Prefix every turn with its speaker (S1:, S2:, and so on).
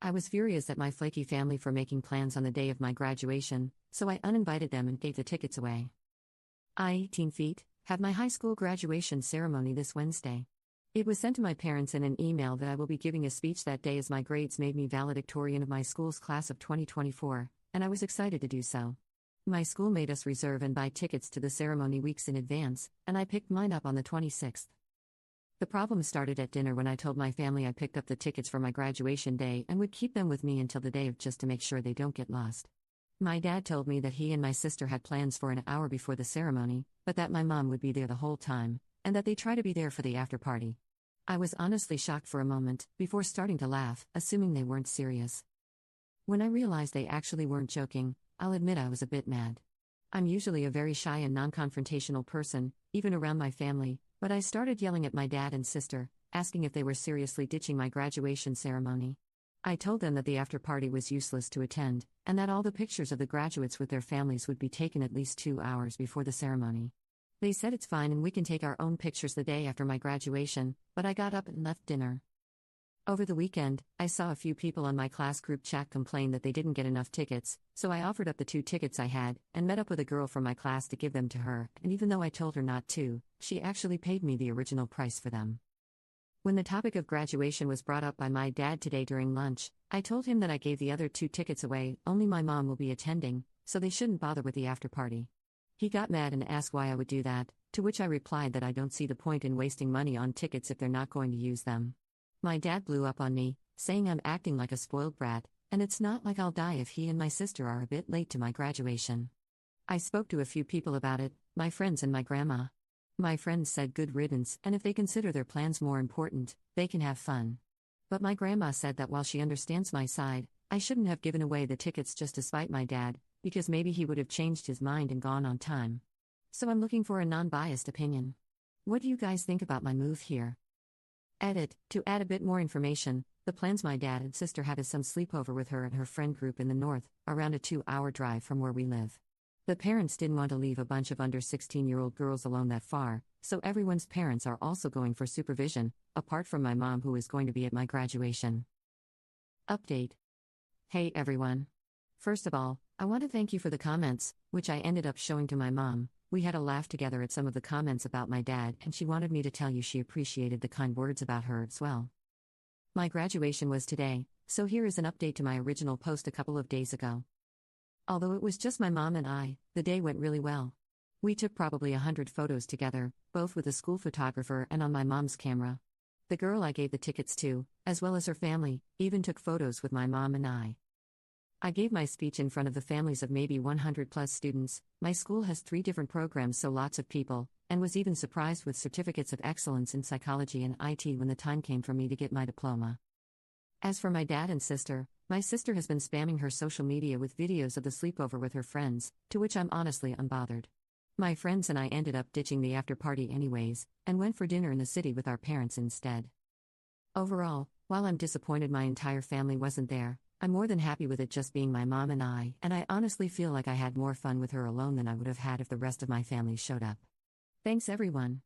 S1: I was furious at my flaky family for making plans on the day of my graduation, so I uninvited them and gave the tickets away. I, 18 feet, have my high school graduation ceremony this Wednesday. It was sent to my parents in an email that I will be giving a speech that day as my grades made me valedictorian of my school's class of 2024, and I was excited to do so. My school made us reserve and buy tickets to the ceremony weeks in advance, and I picked mine up on the 26th. The problem started at dinner when I told my family I picked up the tickets for my graduation day and would keep them with me until the day of just to make sure they don't get lost. My dad told me that he and my sister had plans for an hour before the ceremony, but that my mom would be there the whole time, and that they try to be there for the after party. I was honestly shocked for a moment, before starting to laugh, assuming they weren't serious. When I realized they actually weren't joking, I'll admit I was a bit mad. I'm usually a very shy and non-confrontational person, even around my family, but I started yelling at my dad and sister, asking if they were seriously ditching my graduation ceremony. I told them that the after-party was useless to attend, and that all the pictures of the graduates with their families would be taken at least 2 hours before the ceremony. They said it's fine and we can take our own pictures the day after my graduation, but I got up and left dinner. Over the weekend, I saw a few people on my class group chat complain that they didn't get enough tickets, so I offered up the 2 tickets I had, and met up with a girl from my class to give them to her, and even though I told her not to, she actually paid me the original price for them. When the topic of graduation was brought up by my dad today during lunch, I told him that I gave the other 2 tickets away, only my mom will be attending, so they shouldn't bother with the after party. He got mad and asked why I would do that, to which I replied that I don't see the point in wasting money on tickets if they're not going to use them. My dad blew up on me, saying I'm acting like a spoiled brat, and it's not like I'll die if he and my sister are a bit late to my graduation. I spoke to a few people about it, my friends and my grandma. My friends said good riddance, and if they consider their plans more important, they can have fun. But my grandma said that while she understands my side, I shouldn't have given away the tickets just to spite my dad, because maybe he would have changed his mind and gone on time. So I'm looking for a non-biased opinion. What do you guys think about my move here? Edit, to add a bit more information, the plans my dad and sister have is some sleepover with her and her friend group in the north, around a 2-hour drive from where we live. The parents didn't want to leave a bunch of under 16-year-old girls alone that far, so everyone's parents are also going for supervision, apart from my mom who is going to be at my graduation. Update. Hey everyone. First of all, I want to thank you for the comments, which I ended up showing to my mom. We had a laugh together at some of the comments about my dad, and she wanted me to tell you she appreciated the kind words about her as well. My graduation was today, so here is an update to my original post a couple of days ago. Although it was just my mom and I, the day went really well. We took probably 100 photos together, both with a school photographer and on my mom's camera. The girl I gave the tickets to, as well as her family, even took photos with my mom and I. I gave my speech in front of the families of maybe 100 plus students. My school has 3 different programs, so lots of people, and was even surprised with certificates of excellence in psychology and IT when the time came for me to get my diploma. As for my dad and sister, my sister has been spamming her social media with videos of the sleepover with her friends, to which I'm honestly unbothered. My friends and I ended up ditching the after party anyways, and went for dinner in the city with our parents instead. Overall, while I'm disappointed my entire family wasn't there, I'm more than happy with it just being my mom and I honestly feel like I had more fun with her alone than I would have had if the rest of my family showed up. Thanks everyone.